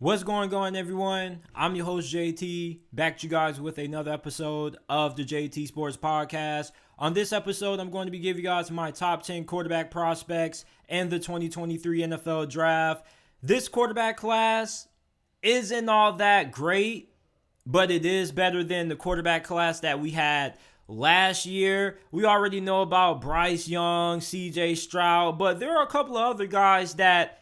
What's going on, everyone? I'm your host, JT, back to you guys with another episode of the JT Sports Podcast. On this episode, I'm going to be giving you guys my top 10 quarterback prospects in the 2023 NFL Draft. This quarterback class isn't all that great, but it is better than the quarterback class that we had last year. We already know about Bryce Young, CJ Stroud, but there are a couple of other guys that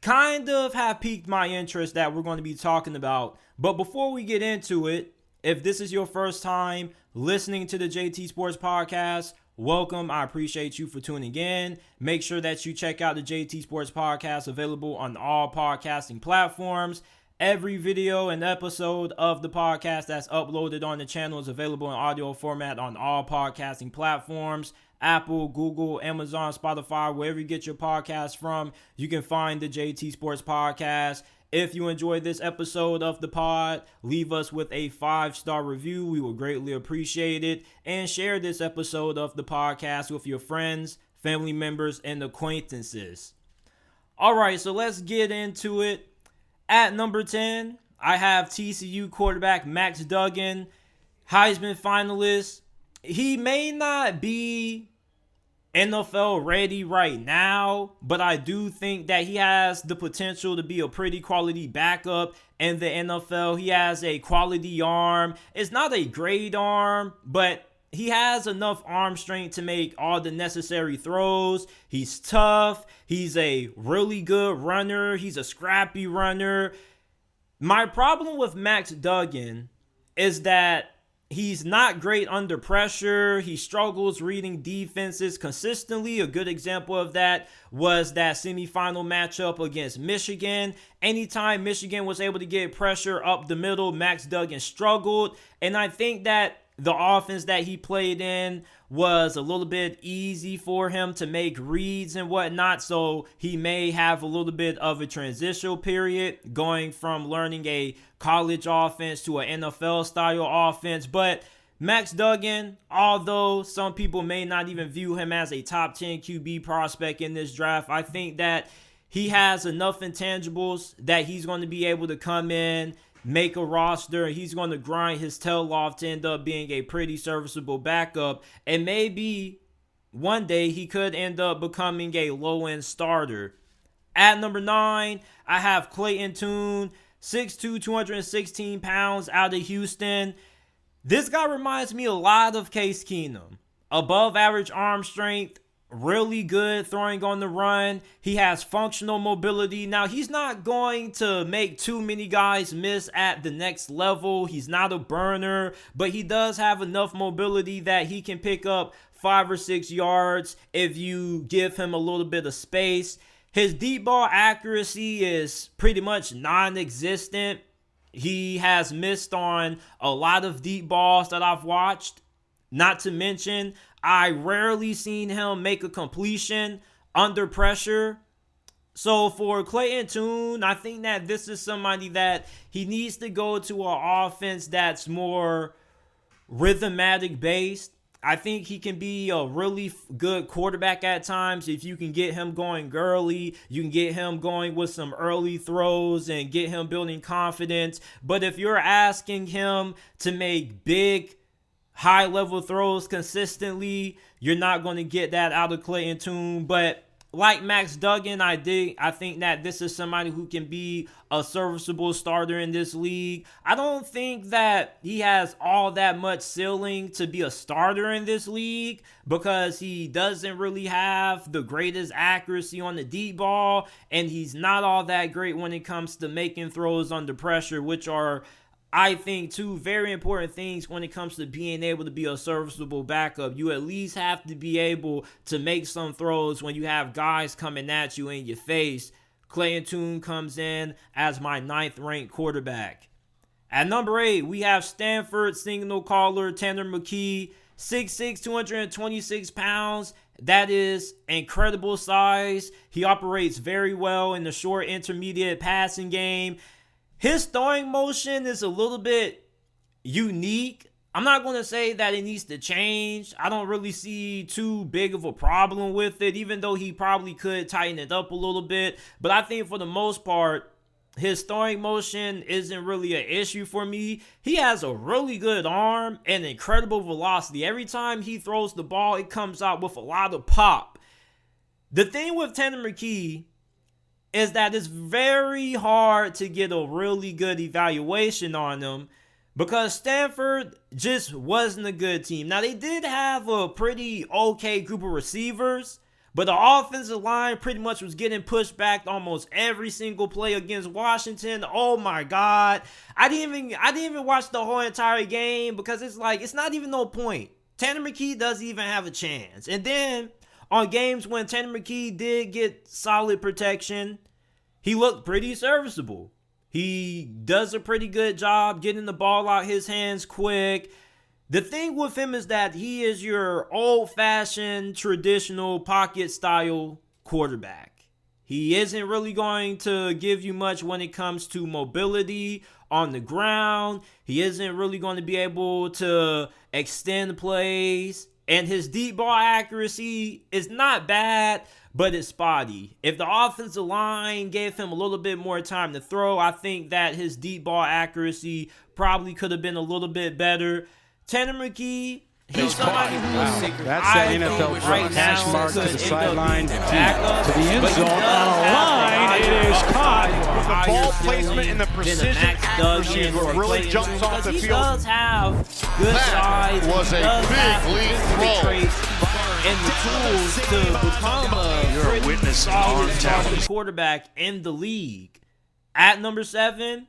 kind of have piqued my interest that we're going to be talking about. But before we get into it, if this is your first time listening to the JT Sports Podcast, welcome. I appreciate you for tuning in. Make sure that you check out the JT Sports Podcast, available on all podcasting platforms. Every video and episode of the podcast that's uploaded on the channel is available in audio format on all podcasting platforms. Apple, Google, Amazon, Spotify, wherever you get your podcast from, you can find the JT Sports Podcast. If you enjoyed this episode of the pod, leave us with a 5-star review. We will greatly appreciate it. And share this episode of the podcast with your friends, family members, and acquaintances. All right, so let's get into it. At number 10, I have TCU quarterback Max Duggan, Heisman finalist. He may not be NFL ready right now, but I do think that he has the potential to be a pretty quality backup in the NFL. He has a quality arm. It's not a great arm, but he has enough arm strength to make all the necessary throws. He's tough. He's a really good runner. He's a scrappy runner. My problem with Max Duggan is that he's not great under pressure. He struggles reading defenses consistently. A good example of that was that semifinal matchup against Michigan. Anytime Michigan was able to get pressure up the middle, Max Duggan struggled. And I think that the offense that he played in was a little bit easy for him to make reads and whatnot, so he may have a little bit of a transitional period going from learning a college offense to an NFL style offense. But Max Duggan, although some people may not even view him as a top 10 QB prospect in this draft, I think that he has enough intangibles that he's going to be able to come in, make a roster. He's going to grind his tail off to end up being a pretty serviceable backup. And maybe one day he could end up becoming a low-end starter. At number 9, I have Clayton Tune, 6'2", 216 pounds, out of Houston. This guy reminds me a lot of Case Keenum. Above average arm strength, really good throwing on the run. He has functional mobility. Now, he's not going to make too many guys miss at the next level. He's not a burner, but he does have enough mobility that he can pick up 5 or 6 yards if you give him a little bit of space. His deep ball accuracy is pretty much non-existent. He has missed on a lot of deep balls that I've watched. Not to mention, I rarely seen him make a completion under pressure. So for Clayton Tune, I think that this is somebody that he needs to go to an offense that's more rhythmatic based. I think he can be a really good quarterback at times if you can get him going early. You can get him going with some early throws and get him building confidence. But if you're asking him to make big, high-level throws consistently, you're not going to get that out of Clayton Tune. But like Max Duggan, I think that this is somebody who can be a serviceable starter in this league. I don't think that he has all that much ceiling to be a starter in this league because he doesn't really have the greatest accuracy on the deep ball, and he's not all that great when it comes to making throws under pressure, which are, I think, two very important things when it comes to being able to be a serviceable backup. You at least have to be able to make some throws when you have guys coming at you in your face. Clayton Tune comes in as my 9th ranked quarterback. At number 8, we have Stanford signal caller Tanner McKee, 6'6", 226 pounds. That is incredible size. He operates very well in the short intermediate passing game. His throwing motion is a little bit unique. I'm not going to say that it needs to change. I don't really see too big of a problem with it, even though he probably could tighten it up a little bit. But I think for the most part, his throwing motion isn't really an issue for me. He has a really good arm and incredible velocity. Every time he throws the ball, it comes out with a lot of pop. The thing with Tanner McKee is that it's very hard to get a really good evaluation on him because Stanford just wasn't a good team. Now, they did have a pretty okay group of receivers, but the offensive line pretty much was getting pushed back almost every single play against Washington. Oh my God. I didn't even watch the whole entire game because it's not even no point. Tanner McKee doesn't even have a chance. And then on games when Tanner McKee did get solid protection, he looked pretty serviceable. He does a pretty good job getting the ball out his hands quick. The thing with him is that he is your old-fashioned, traditional pocket-style quarterback. He isn't really going to give you much when it comes to mobility on the ground. He isn't really going to be able to extend plays. And his deep ball accuracy is not bad, but it's spotty. If the offensive line gave him a little bit more time to throw, I think that his deep ball accuracy probably could have been a little bit better. Tanner McKee, he's somebody who that's that NFL right hash now mark to the sideline, to the end zone. On a line, it is caught. The ball placement and the precision accuracy really jumps off the field. He does have good size. That was a big lead throw. And the tools to become a pretty solid quarterback in the league. At number 7,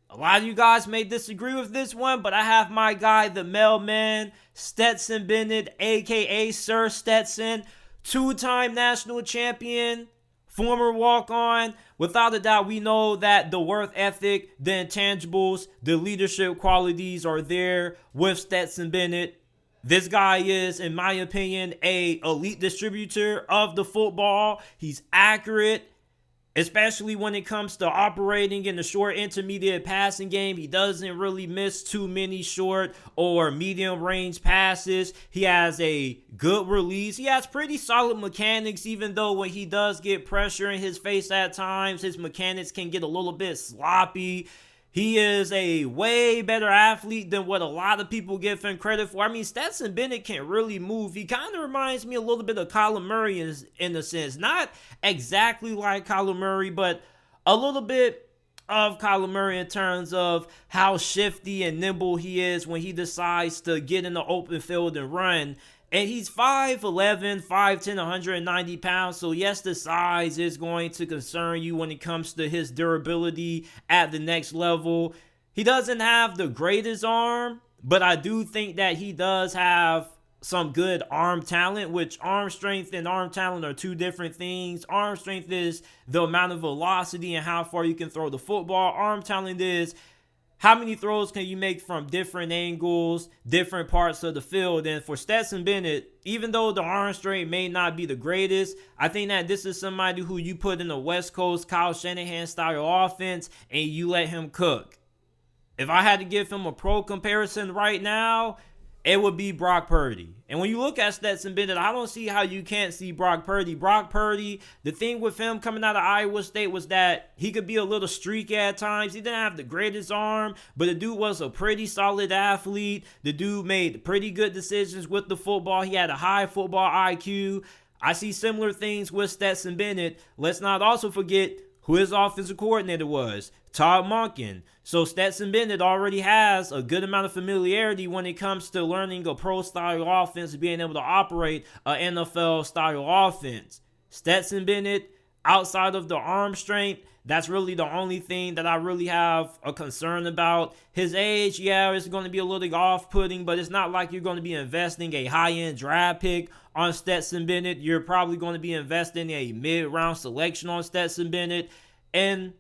a lot of you guys may disagree with this one, but I have my guy, the mailman, Stetson Bennett, a.k.a. Sir Stetson, 2-time national champion, former walk-on. Without a doubt, we know that the work ethic, the intangibles, the leadership qualities are there with Stetson Bennett. This guy is, in my opinion, a elite distributor of the football. He's accurate, especially when it comes to operating in the short intermediate passing game. He doesn't really miss too many short or medium range passes. He has a good release. He has pretty solid mechanics, even though when he does get pressure in his face at times, his mechanics can get a little bit sloppy. He is a way better athlete than what a lot of people give him credit for. I mean, Stetson Bennett can really move. He kind of reminds me a little bit of Kyler Murray in a sense. Not exactly like Kyler Murray, but a little bit of Kyler Murray in terms of how shifty and nimble he is when he decides to get in the open field and run. And he's 5'11", 5'10", 190 pounds. So yes, the size is going to concern you when it comes to his durability at the next level. He doesn't have the greatest arm, but I do think that he does have some good arm talent, which arm strength and arm talent are two different things. Arm strength is the amount of velocity and how far you can throw the football. Arm talent is how many throws can you make from different angles, different parts of the field. And for Stetson Bennett, even though the arm strength may not be the greatest, I think that this is somebody who you put in a West Coast Kyle Shanahan style offense and you let him cook. If I had to give him a pro comparison right now, it would be Brock Purdy. And when you look at Stetson Bennett, I don't see how you can't see Brock Purdy. Brock Purdy, the thing with him coming out of Iowa State was that he could be a little streaky at times. He didn't have the greatest arm, but the dude was a pretty solid athlete. The dude made pretty good decisions with the football. He had a high football IQ. I see similar things with Stetson Bennett. Let's not also forget who his offensive coordinator was, Todd Monken. So Stetson Bennett already has a good amount of familiarity when it comes to learning a pro-style offense and being able to operate an NFL-style offense. Stetson Bennett, outside of the arm strength, that's really the only thing that I really have a concern about. His age, yeah, it's going to be a little off-putting, but it's not like you're going to be investing a high-end draft pick on Stetson Bennett. You're probably going to be investing a mid-round selection on Stetson Bennett. And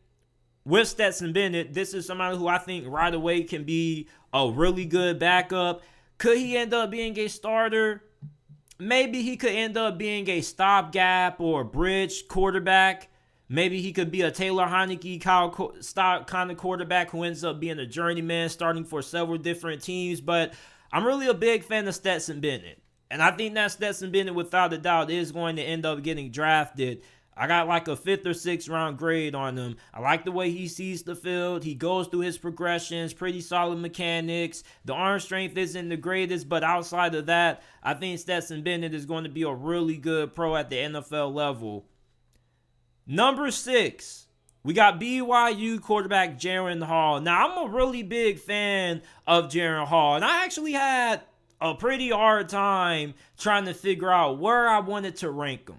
with Stetson Bennett, this is somebody who I think right away can be a really good backup. Could he end up being a starter? Maybe he could end up being a stopgap or bridge quarterback. Maybe he could be a Taylor Heineke kind of quarterback who ends up being a journeyman starting for several different teams. But I'm really a big fan of Stetson Bennett. And I think that Stetson Bennett, without a doubt, is going to end up getting drafted. I got like a 5th or 6th round grade on him. I like the way he sees the field. He goes through his progressions, pretty solid mechanics. The arm strength isn't the greatest, but outside of that, I think Stetson Bennett is going to be a really good pro at the NFL level. Number 6, we got BYU quarterback Jaren Hall. Now, I'm a really big fan of Jaren Hall, and I actually had a pretty hard time trying to figure out where I wanted to rank him.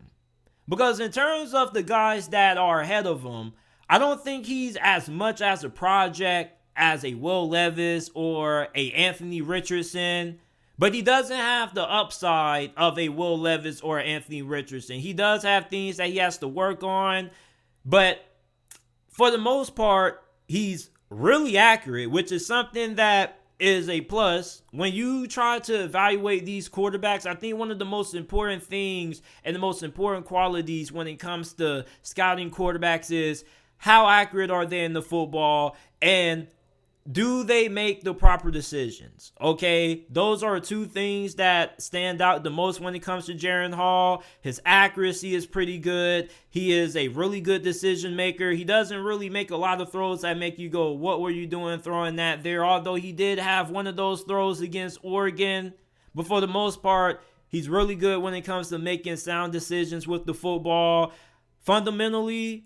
Because in terms of the guys that are ahead of him, I don't think he's as much as a project as a Will Levis or a Anthony Richardson. But he doesn't have the upside of a Will Levis or Anthony Richardson. He does have things that he has to work on. But for the most part, he's really accurate, which is something that is a plus. When you try to evaluate these quarterbacks, I think one of the most important things and the most important qualities when it comes to scouting quarterbacks is how accurate are they in the football and do they make the proper decisions? Okay, those are two things that stand out the most when it comes to Jaren Hall. His accuracy is pretty good. He is a really good decision maker. He doesn't really make a lot of throws that make you go, what were you doing throwing that there? Although he did have one of those throws against Oregon. But for the most part, he's really good when it comes to making sound decisions with the football. Fundamentally,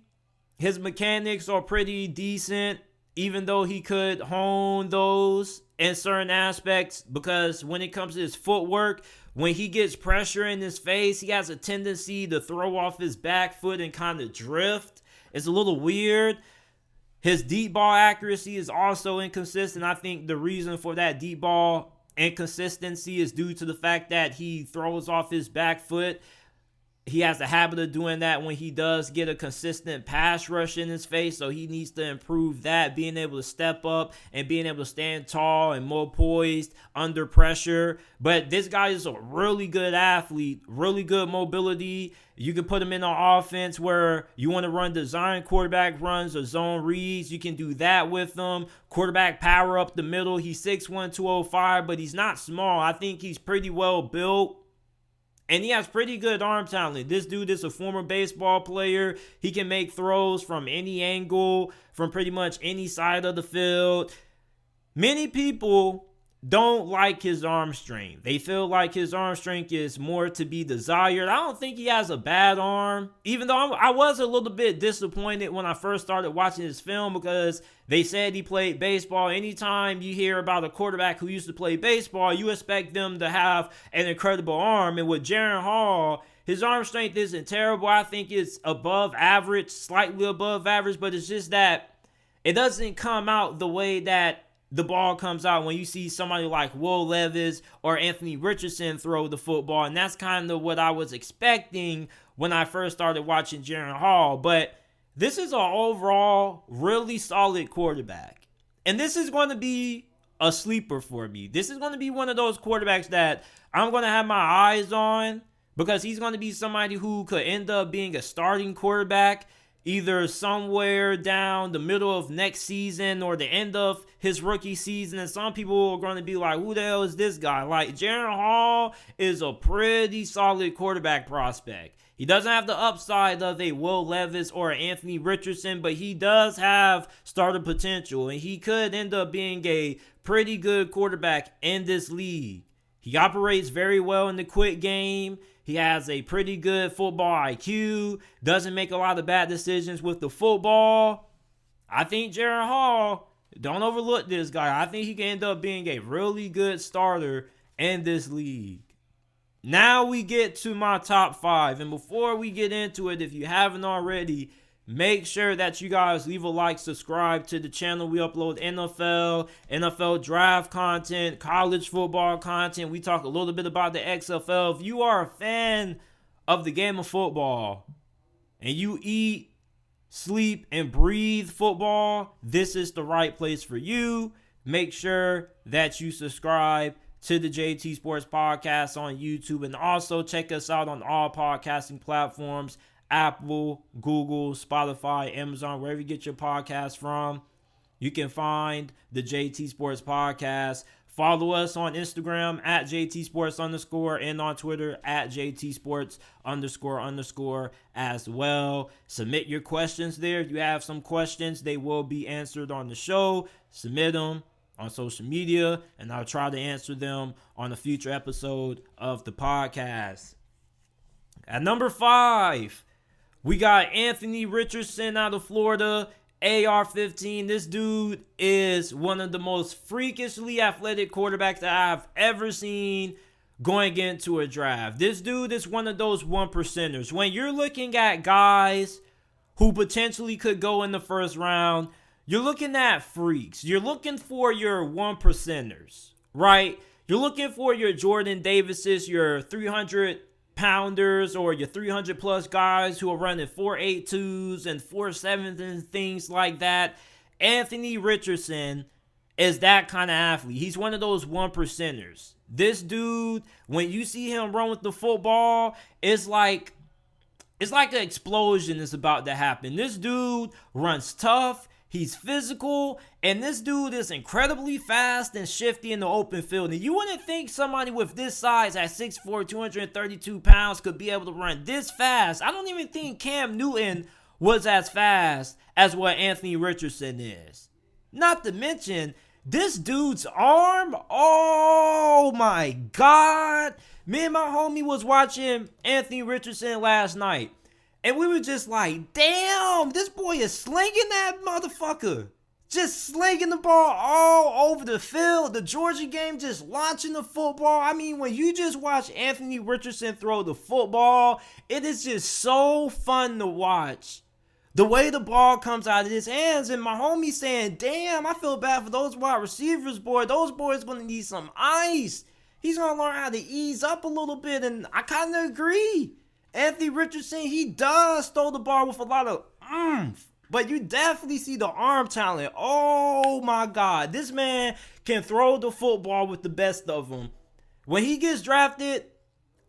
his mechanics are pretty decent, even though he could hone those in certain aspects, because when it comes to his footwork, when he gets pressure in his face, he has a tendency to throw off his back foot and kind of drift. It's a little weird. His deep ball accuracy is also inconsistent. I think the reason for that deep ball inconsistency is due to the fact that he throws off his back foot. He has a habit of doing that when he does get a consistent pass rush in his face, so he needs to improve that, being able to step up and being able to stand tall and more poised under pressure. But this guy is a really good athlete, really good mobility. You can put him in an offense where you want to run design quarterback runs or zone reads. You can do that with him. Quarterback power up the middle. He's 6'1", 205, but he's not small. I think he's pretty well built. And he has pretty good arm talent. This dude is a former baseball player. He can make throws from any angle, from pretty much any side of the field. Many people don't like his arm strength. They feel like his arm strength is more to be desired. I don't think he has a bad arm, even though I was a little bit disappointed when I first started watching his film because they said he played baseball. Anytime you hear about a quarterback who used to play baseball, you expect them to have an incredible arm. And with Jaren Hall, his arm strength isn't terrible. I think it's above average, slightly above average, but it's just that it doesn't come out the way that the ball comes out when you see somebody like Will Levis or Anthony Richardson throw the football. And that's kind of what I was expecting when I first started watching Jaren Hall. But this is an overall really solid quarterback. And this is going to be a sleeper for me. This is going to be one of those quarterbacks that I'm going to have my eyes on because he's going to be somebody who could end up being a starting quarterback either somewhere down the middle of next season or the end of his rookie season. And some people are going to be like, who the hell is this guy? Like, Jaren Hall is a pretty solid quarterback prospect. He doesn't have the upside of a Will Levis or Anthony Richardson, but he does have starter potential, and he could end up being a pretty good quarterback in this league. He operates very well in the quick game. He has a pretty good football IQ. Doesn't make a lot of bad decisions with the football. I think Jaren Hall, don't overlook this guy. I think he can end up being a really good starter in this league. Now we get to my top 5. And before we get into it, if you haven't already, make sure that you guys leave a like, subscribe to the channel. We upload NFL draft content, college football content. We talk a little bit about the XFL. If you are a fan of the game of football and you eat, sleep, and breathe football, this is the right place for you. Make sure that you subscribe to the JT Sports Podcast on YouTube, and also check us out on all podcasting platforms: Apple, Google, Spotify, Amazon, wherever you get your podcast from. You can find the JT Sports Podcast. Follow us on Instagram at JTSports_ and on Twitter at JTSports_ as well. Submit your questions there. If you have some questions, they will be answered on the show. Submit them on social media, and I'll try to answer them on a future episode of the podcast. At number 5, we got Anthony Richardson out of Florida. AR-15. This dude is one of the most freakishly athletic quarterbacks that I've ever seen going into a draft. This dude is one of those 1%ers. When you're looking at guys who potentially could go in the first round, you're looking at freaks. You're looking for your 1%ers, right? You're looking for your Jordan Davises, your 300-pounders, or your 300-plus guys who are running 4.82s and 4.7s and things like that. Anthony Richardson is that kind of athlete. He's one of those 1%ers. This dude, when you see him run with the football, it's like an explosion is about to happen. This dude runs tough. He's physical, and this dude is incredibly fast and shifty in the open field. And you wouldn't think somebody with this size at 6'4", 232 pounds could be able to run this fast. I don't even think Cam Newton was as fast as what Anthony Richardson is. Not to mention, this dude's arm, oh my God. Me and my homie was watching Anthony Richardson last night. And we were just like, damn, this boy is slinging that motherfucker. Just slinging the ball all over the field. The Georgia game, just launching the football. I mean, when you just watch Anthony Richardson throw the football, it is just so fun to watch. The way the ball comes out of his hands. And my homie saying, damn, I feel bad for those wide receivers, boy. Those boys going to need some ice. He's going to learn how to ease up a little bit. And I kind of agree. Anthony Richardson, he does throw the ball with a lot of oomph, but you definitely see the arm talent. Oh my God, this man can throw the football with the best of them. When he gets drafted,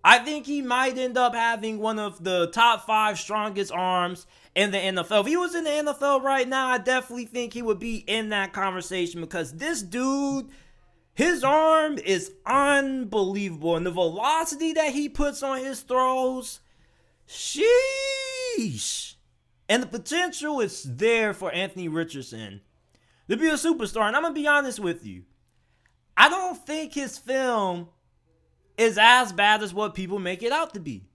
I think he might end up having one of the top 5 strongest arms in the NFL. If he was in the NFL right now, I definitely think he would be in that conversation because this dude, his arm is unbelievable. And the velocity that he puts on his throws, sheesh. And the potential is there for Anthony Richardson to be a superstar. And I'm going to be honest with you. I don't think his film is as bad as what people make it out to be.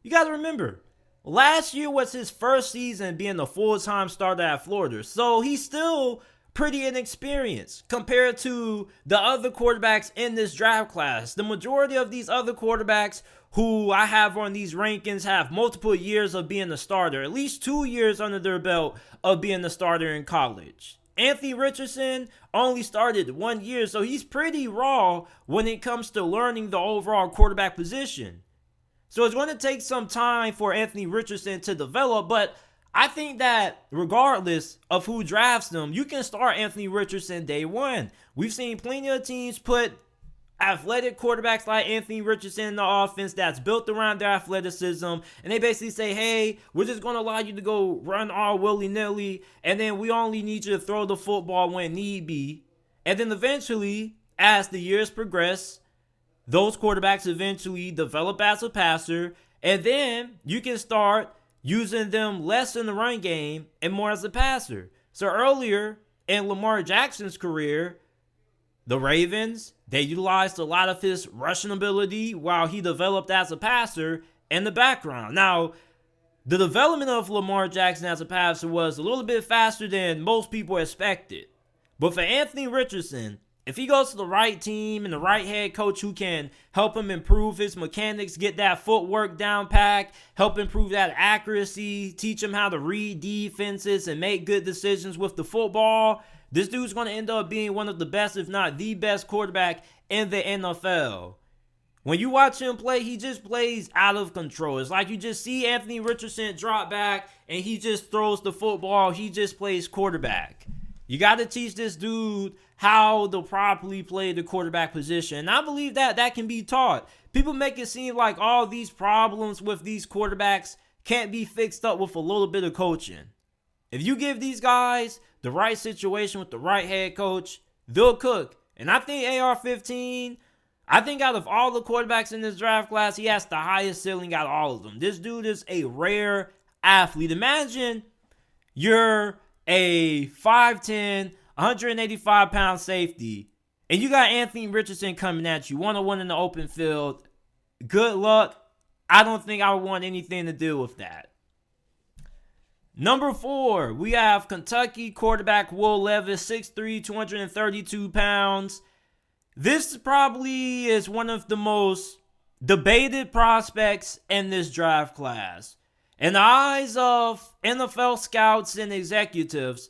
You got to remember, last year was his first season being a full-time starter at Florida. So he's still pretty inexperienced compared to the other quarterbacks in this draft class. The majority of these other quarterbacks who I have on these rankings have multiple years of being a starter, at least 2 years under their belt of being a starter in college. Anthony Richardson only started 1 year, so he's pretty raw when it comes to learning the overall quarterback position. So it's going to take some time for Anthony Richardson to develop, but I think that regardless of who drafts them, you can start Anthony Richardson day one. We've seen plenty of teams put athletic quarterbacks like Anthony Richardson in the offense that's built around their athleticism, and they basically say, hey, we're just going to allow you to go run all willy-nilly, and then we only need you to throw the football when need be. And then eventually, as the years progress, those quarterbacks eventually develop as a passer, and then you can start using them less in the run game and more as a passer. So earlier in Lamar Jackson's career, the Ravens, they utilized a lot of his rushing ability while he developed as a passer in the background. Now, the development of Lamar Jackson as a passer was a little bit faster than most people expected. But for Anthony Richardson, if he goes to the right team and the right head coach who can help him improve his mechanics, get that footwork down pat, help improve that accuracy, teach him how to read defenses and make good decisions with the football, this dude's going to end up being one of the best, if not the best quarterback in the NFL. When you watch him play, he just plays out of control. It's like you just see Anthony Richardson drop back and he just throws the football. He just plays quarterback. You got to teach this dude how to properly play the quarterback position. And I believe that can be taught. People make it seem like all these problems with these quarterbacks can't be fixed up with a little bit of coaching. If you give these guys the right situation with the right head coach, they'll cook. And I think AR-15, I think out of all the quarterbacks in this draft class, he has the highest ceiling out of all of them. This dude is a rare athlete. Imagine you're a 5'10", 185-pound safety, and you got Anthony Richardson coming at you, one-on-one in the open field. Good luck. I don't think I would want anything to do with that. Number 4, we have Kentucky quarterback Will Levis, 6'3", 232 pounds. This probably is one of the most debated prospects in this draft class. In the eyes of NFL scouts and executives,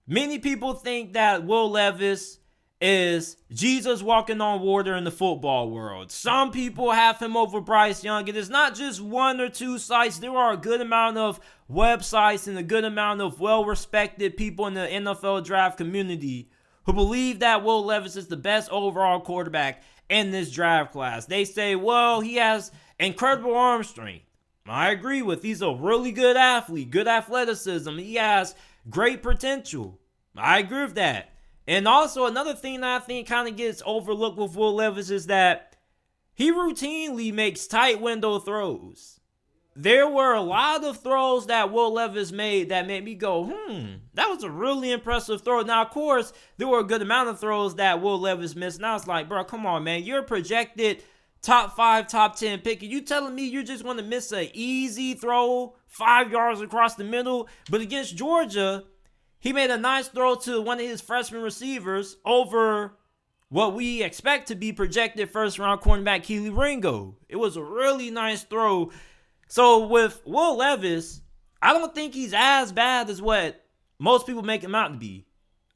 many people think that Will Levis is Jesus walking on water in the football world. Some people have him over Bryce Young. It is not just one or two sites. There are a good amount of websites and a good amount of well-respected people in the NFL draft community who believe that Will Levis is the best overall quarterback in this draft class. They say, well, he has incredible arm strength. I agree with. He's a really good athlete, good athleticism. He has great potential. I agree with that. And also another thing that I think kind of gets overlooked with Will Levis is that he routinely makes tight window throws. There were a lot of throws that Will Levis made that made me go, that was a really impressive throw. Now, of course, there were a good amount of throws that Will Levis missed. And I was like, bro, come on, man. You're a projected top 5, top 10 pick. Are you telling me you're just going to miss an easy throw 5 yards across the middle? But against Georgia, he made a nice throw to one of his freshman receivers over what we expect to be projected first-round cornerback Keely Ringo. It was a really nice throw. So with Will Levis, I don't think he's as bad as what most people make him out to be.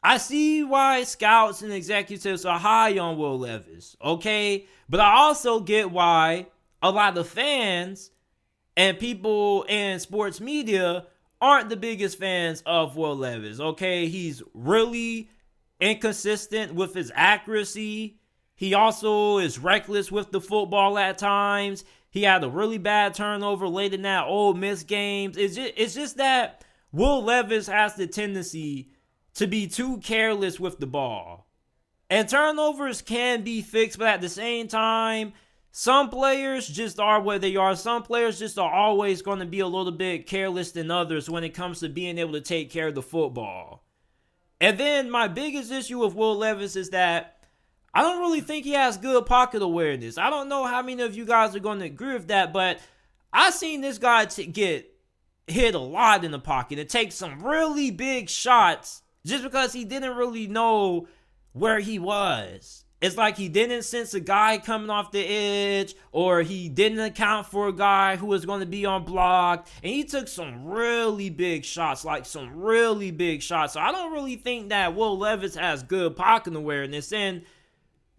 I see why scouts and executives are high on Will Levis, okay? But I also get why a lot of fans and people in sports media aren't the biggest fans of Will Levis, okay? He's really inconsistent with his accuracy. He also is reckless with the football at times. He had a really bad turnover late in that Ole Miss game. It's just that Will Levis has the tendency to be too careless with the ball. And turnovers can be fixed, but at the same time, some players just are what they are. Some players just are always going to be a little bit careless than others when it comes to being able to take care of the football. And then my biggest issue with Will Levis is that I don't really think he has good pocket awareness. I don't know how many of you guys are going to agree with that, but I've seen this guy get hit a lot in the pocket and take some really big shots just because he didn't really know where he was. It's like he didn't sense a guy coming off the edge, or he didn't account for a guy who was going to be on block, and he took some really big shots, So I don't really think that Will Levis has good pocket awareness. And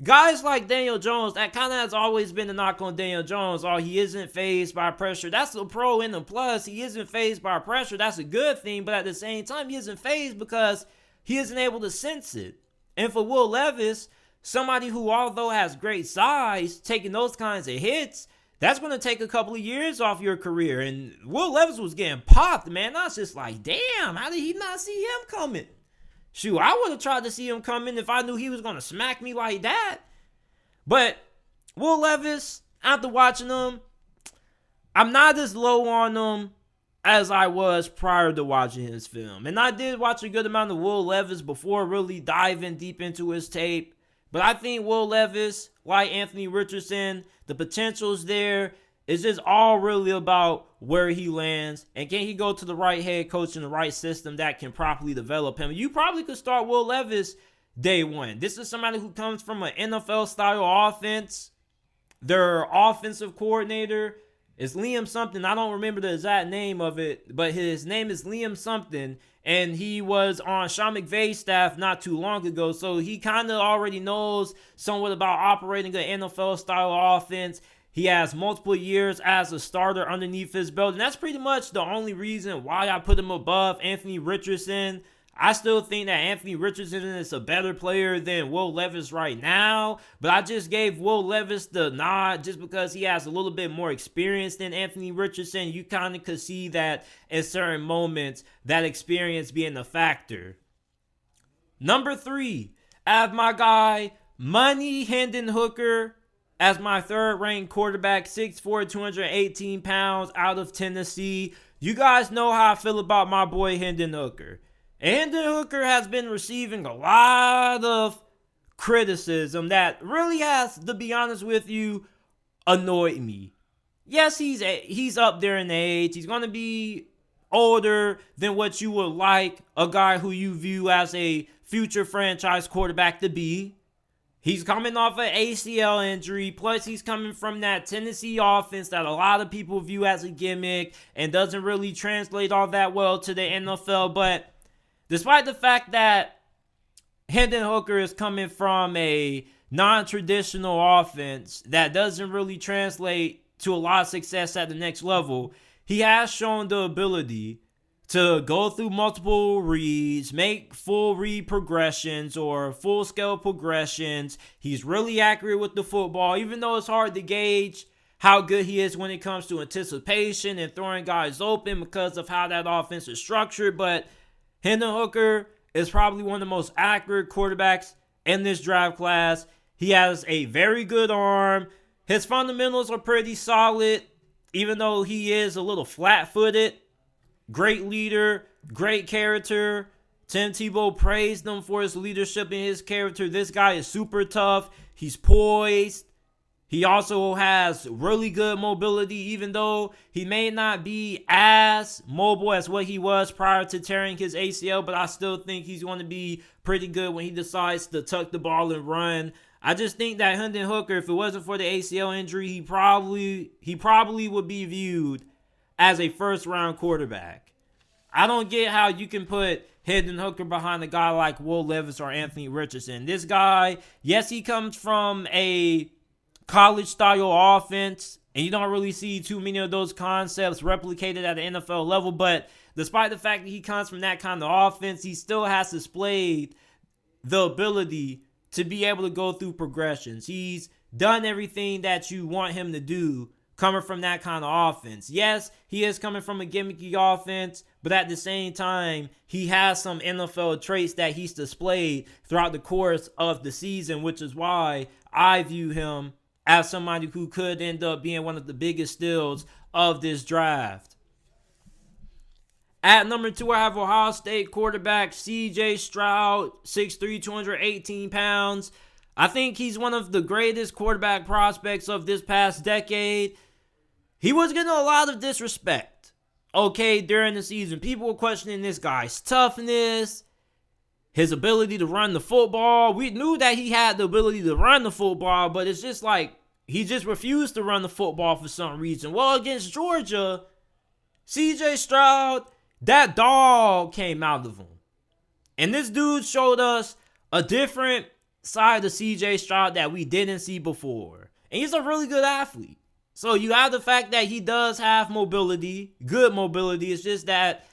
guys like Daniel Jones, that kind of has always been the knock on Daniel Jones. Oh, he isn't fazed by pressure. That's a pro and a plus. He isn't fazed by pressure. That's a good thing. But at the same time, he isn't fazed because he isn't able to sense it. And for Will Levis, somebody who, although has great size, taking those kinds of hits, that's going to take a couple of years off your career. And Will Levis was getting popped, man. I was just like, damn, how did he not see him coming? Shoot, I would have tried to see him coming if I knew he was going to smack me like that. But Will Levis, after watching him, I'm not as low on him as I was prior to watching his film. And I did watch a good amount of Will Levis before really diving deep into his tape. But I think Will Levis, like Anthony Richardson, the potential's there. It's just all really about where he lands. And can he go to the right head coach in the right system that can properly develop him? You probably could start Will Levis day one. This is somebody who comes from an NFL-style offense. Their offensive coordinator is Liam something. I don't remember the exact name of it, but his name is Liam something. And he was on Sean McVay's staff not too long ago. So he kind of already knows somewhat about operating an NFL-style offense. He has multiple years as a starter underneath his belt. And that's pretty much the only reason why I put him above Anthony Richardson. I still think that Anthony Richardson is a better player than Will Levis right now. But I just gave Will Levis the nod just because he has a little bit more experience than Anthony Richardson. You kind of could see that in certain moments, that experience being a factor. Number 3, I have my guy, money Hendon Hooker as my third-ranked quarterback, 6'4", 218 pounds, out of Tennessee. You guys know how I feel about my boy Hendon Hooker. And Hendon Hooker has been receiving a lot of criticism that really has, to be honest with you, annoyed me. Yes, he's up there in age. He's going to be older than what you would like a guy who you view as a future franchise quarterback to be. He's coming off an ACL injury, plus he's coming from that Tennessee offense that a lot of people view as a gimmick and doesn't really translate all that well to the NFL. But despite the fact that Hendon Hooker is coming from a non-traditional offense that doesn't really translate to a lot of success at the next level, he has shown the ability to go through multiple reads, make full read progressions or full scale progressions. He's really accurate with the football, even though it's hard to gauge how good he is when it comes to anticipation and throwing guys open because of how that offense is structured. But Hendon Hooker is probably one of the most accurate quarterbacks in this draft class. He has a very good arm. His fundamentals are pretty solid, even though he is a little flat-footed. Great leader, great character. Tim Tebow praised him for his leadership and his character. This guy is super tough. He's poised. He also has really good mobility, even though he may not be as mobile as what he was prior to tearing his ACL, but I still think he's going to be pretty good when he decides to tuck the ball and run. I just think that Hendon Hooker, if it wasn't for the ACL injury, he probably would be viewed as a first-round quarterback. I don't get how you can put Hendon Hooker behind a guy like Will Levis or Anthony Richardson. This guy, yes, he comes from a college-style offense, and you don't really see too many of those concepts replicated at the NFL level, but despite the fact that he comes from that kind of offense, he still has displayed the ability to be able to go through progressions. He's done everything that you want him to do coming from that kind of offense. Yes, he is coming from a gimmicky offense, but at the same time, he has some NFL traits that he's displayed throughout the course of the season, which is why I view him as somebody who could end up being one of the biggest steals of this draft. At number 2, I have Ohio State quarterback CJ Stroud, 6'3", 218 pounds. I think he's one of the greatest quarterback prospects of this past decade. He was getting a lot of disrespect, during the season. People were questioning this guy's toughness, his ability to run the football. We knew that he had the ability to run the football, but it's just like he just refused to run the football for some reason. Well, against Georgia, CJ Stroud, that dog came out of him. And this dude showed us a different side of CJ Stroud that we didn't see before. And he's a really good athlete. So you have the fact that he does have mobility, good mobility. It's just that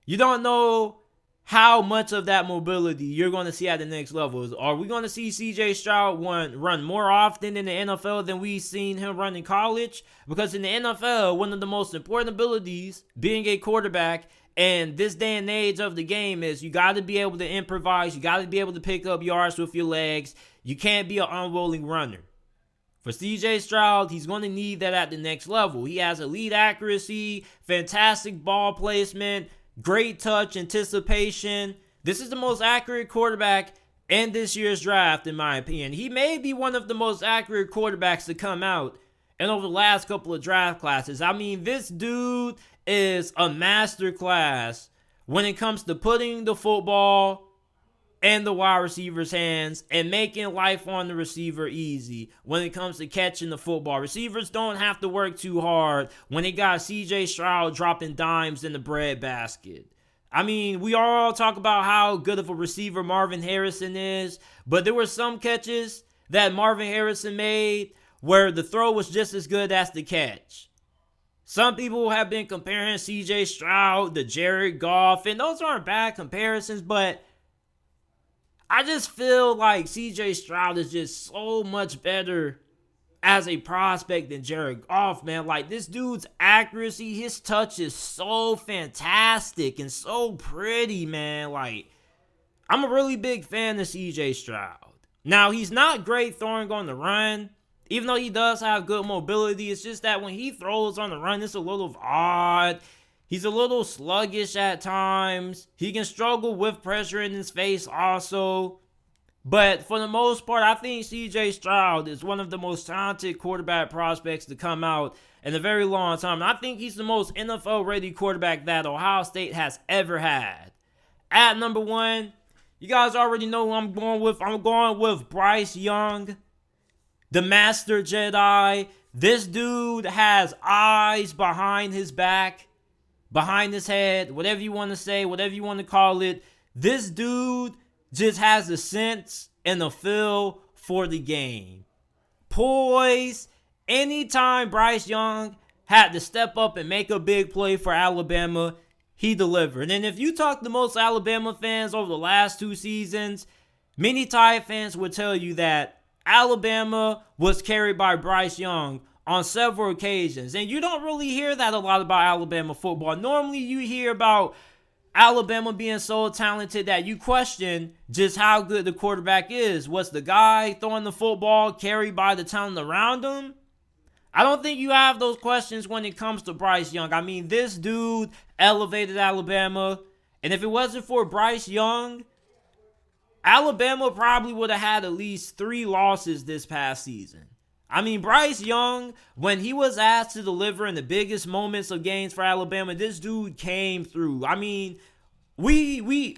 you don't know how much of that mobility you're going to see at the next level. Are we going to see CJ Stroud run more often in the NFL than we've seen him run in college? Because in the NFL, one of the most important abilities being a quarterback and this day and age of the game is you got to be able to improvise. You got to be able to pick up yards with your legs. You can't be an unrolling runner. For CJ Stroud, he's going to need that at the next level. He has elite accuracy, fantastic ball placement, great touch, anticipation. This is the most accurate quarterback in this year's draft, in my opinion. He may be one of the most accurate quarterbacks to come out in over the last couple of draft classes. I mean, this dude is a masterclass when it comes to putting the football in the wide receiver's hands and making life on the receiver easy when it comes to catching the football. Receivers don't have to work too hard when they got CJ Stroud dropping dimes in the bread basket. I mean, we all talk about how good of a receiver Marvin Harrison is, but there were some catches that Marvin Harrison made where the throw was just as good as the catch. Some people have been comparing CJ Stroud to Jared Goff, and those aren't bad comparisons, but I just feel like CJ Stroud is just so much better as a prospect than Jared Goff, man. Like, this dude's accuracy, his touch is so fantastic and so pretty, man. Like, I'm a really big fan of CJ Stroud. Now, he's not great throwing on the run. Even though he does have good mobility, it's just that when he throws on the run, it's a little odd. He's a little sluggish at times. He can struggle with pressure in his face also. But for the most part, I think CJ Stroud is one of the most talented quarterback prospects to come out in a very long time. And I think he's the most NFL-ready quarterback that Ohio State has ever had. At number 1, you guys already know who I'm going with. I'm going with Bryce Young, the Master Jedi. This dude has eyes behind his back, behind his head, whatever you want to say, whatever you want to call it. This dude just has a sense and a feel for the game. Poise. Anytime Bryce Young had to step up and make a big play for Alabama, he delivered. And if you talk to most Alabama fans over the last 2 seasons, many Tide fans would tell you that Alabama was carried by Bryce Young on several occasions. And you don't really hear that a lot about Alabama football. Normally you hear about Alabama being so talented that you question just how good the quarterback is. Was the guy throwing the football carried by the talent around him? I don't think you have those questions when it comes to Bryce Young. I mean, this dude elevated Alabama. And if it wasn't for Bryce Young, Alabama probably would have had at least 3 losses this past season. I mean, Bryce Young, when he was asked to deliver in the biggest moments of games for Alabama, this dude came through. I mean, we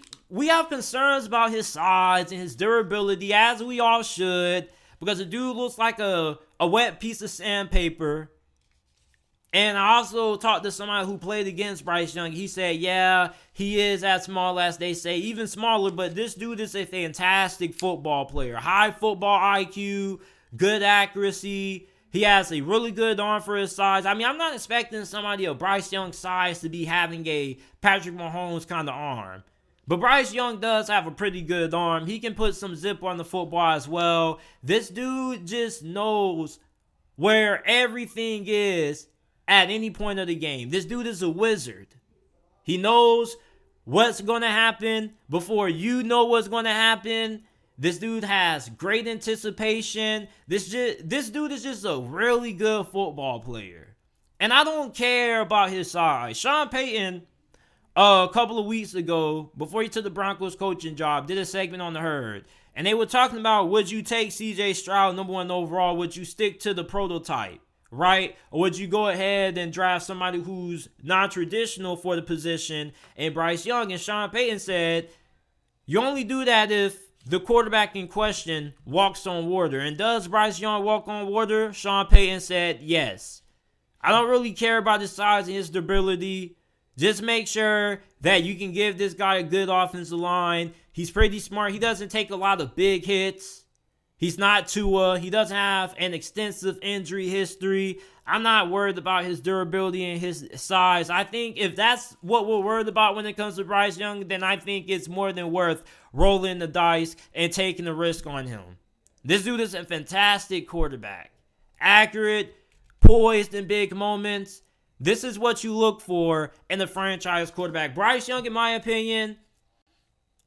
have concerns about his size and his durability, as we all should, because the dude looks like a wet piece of sandpaper. And I also talked to somebody who played against Bryce Young. He said, yeah, he is as small as they say, even smaller, but this dude is a fantastic football player. High football IQ, good accuracy. He has a really good arm for his size. I mean, I'm not expecting somebody of Bryce Young's size to be having a Patrick Mahomes kind of arm. But Bryce Young does have a pretty good arm. He can put some zip on the football as well. This dude just knows where everything is at any point of the game. This dude is a wizard. He knows what's going to happen before you know what's going to happen. This dude has great anticipation. This dude is just a really good football player. And I don't care about his size. Sean Payton, a couple of weeks ago, before he took the Broncos coaching job, did a segment on The Herd. And they were talking about, would you take CJ Stroud number 1 overall? Would you stick to the prototype, right? Or would you go ahead and draft somebody who's non-traditional for the position and Bryce Young? And Sean Payton said, you only do that if the quarterback in question walks on water. And does Bryce Young walk on water? Sean Payton said yes. I don't really care about his size and his durability. Just make sure that you can give this guy a good offensive line. He's pretty smart. He doesn't take a lot of big hits. He's not Tua. He doesn't have an extensive injury history. I'm not worried about his durability and his size. I think if that's what we're worried about when it comes to Bryce Young, then I think it's more than worth rolling the dice and taking the risk on him. This dude is a fantastic quarterback. Accurate, poised in big moments. This is what you look for in a franchise quarterback. Bryce Young, in my opinion,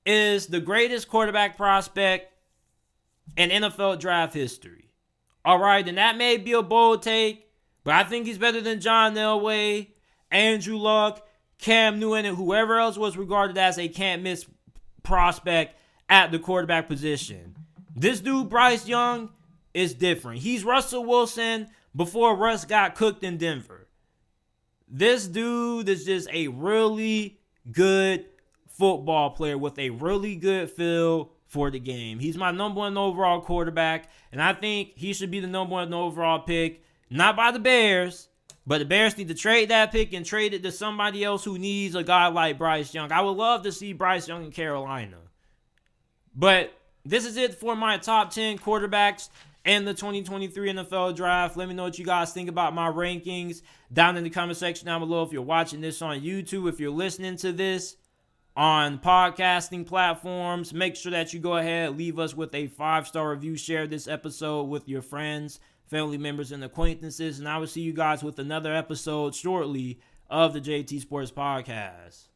is the greatest quarterback prospect in NFL draft history. All right, and that may be a bold take, but I think he's better than John Elway, Andrew Luck, Cam Newton, and whoever else was regarded as a can't-miss prospect at the quarterback position. This dude, Bryce Young, is different. He's Russell Wilson before Russ got cooked in Denver. This dude is just a really good football player with a really good feel for the game. He's my number 1 overall quarterback, and I think he should be the number 1 overall pick, not by the Bears, but the Bears need to trade that pick and trade it to somebody else who needs a guy like Bryce Young. I would love to see Bryce Young in Carolina. But this is it for my top 10 quarterbacks in the 2023 NFL Draft. Let me know what you guys think about my rankings down in the comment section down below. If you're watching this on YouTube, if you're listening to this on podcasting platforms, make sure that you go ahead, leave us with a 5-star review, share this episode with your friends, family members, and acquaintances, and I will see you guys with another episode shortly of the JT Sports Podcast.